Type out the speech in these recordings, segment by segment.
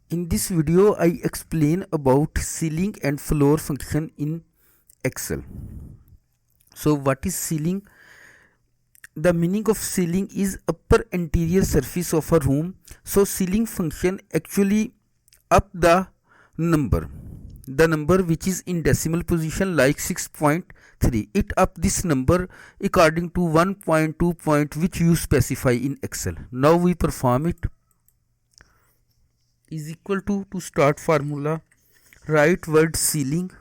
In this video, I explain about ceiling and floor function in Excel. So what is ceiling? The meaning of ceiling is upper interior surface of a room. So ceiling function actually up the number which is in decimal position like 6.3. It up this number according to 1.2 point which you specify in Excel. Now we perform it. Is equal to start formula, write word ceiling.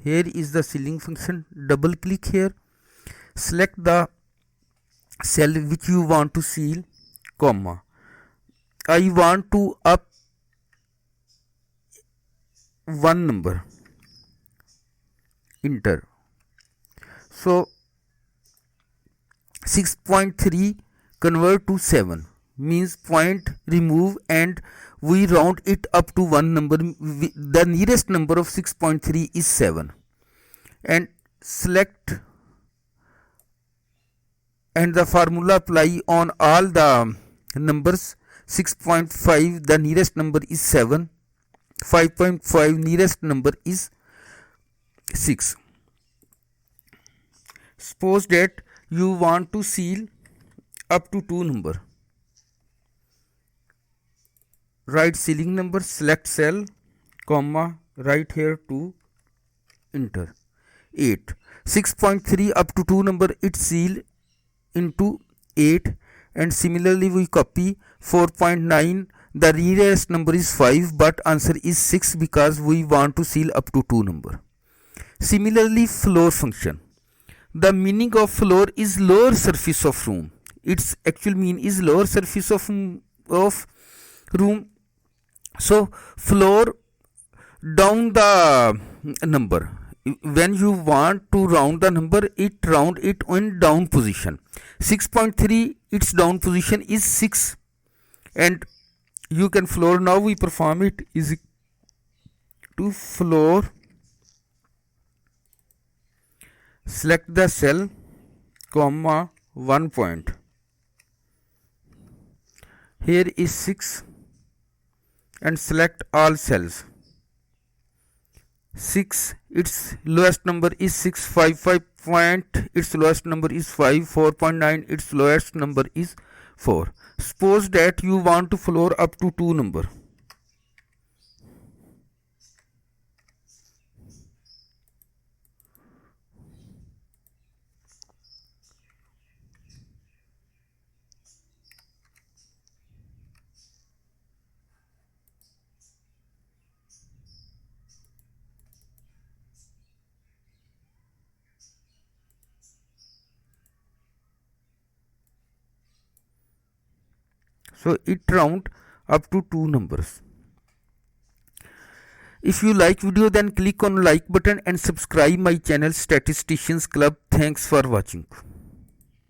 Here is the ceiling function. Double click here, select the cell which you want to seal, comma. I want to up one number, enter. So 6.3 convert to 7 means point remove and we round it up to one number. The nearest number of 6.3 is 7 and select, and the formula apply on all the numbers. 6.5 the nearest number is 7, 5.5 nearest number is 6. Suppose that you want to seal up to 2 number. Write ceiling number, select cell, comma, write here 2, enter. 8. 6.3 up to 2 number, it seal into 8, and similarly we copy 4.9. The nearest number is 5 but answer is 6 because we want to seal up to 2 number. Similarly floor function. The meaning of floor is lower surface of room. Its actual mean is lower surface of room. So floor down the number. When you want to round the number, it round it in down position. 6.3 its down position is 6 and you can floor. Now we perform it is to floor, select the cell, comma, 1 point. Here is 6 and select all cells. 6 its lowest number is 6, 5 point its lowest number is 5, 4.9 its lowest number is 4. Suppose that you want to floor up to 2 number. So it round up to 2 numbers. If you like video, then click on like button and subscribe my channel Statisticians Club. Thanks for watching.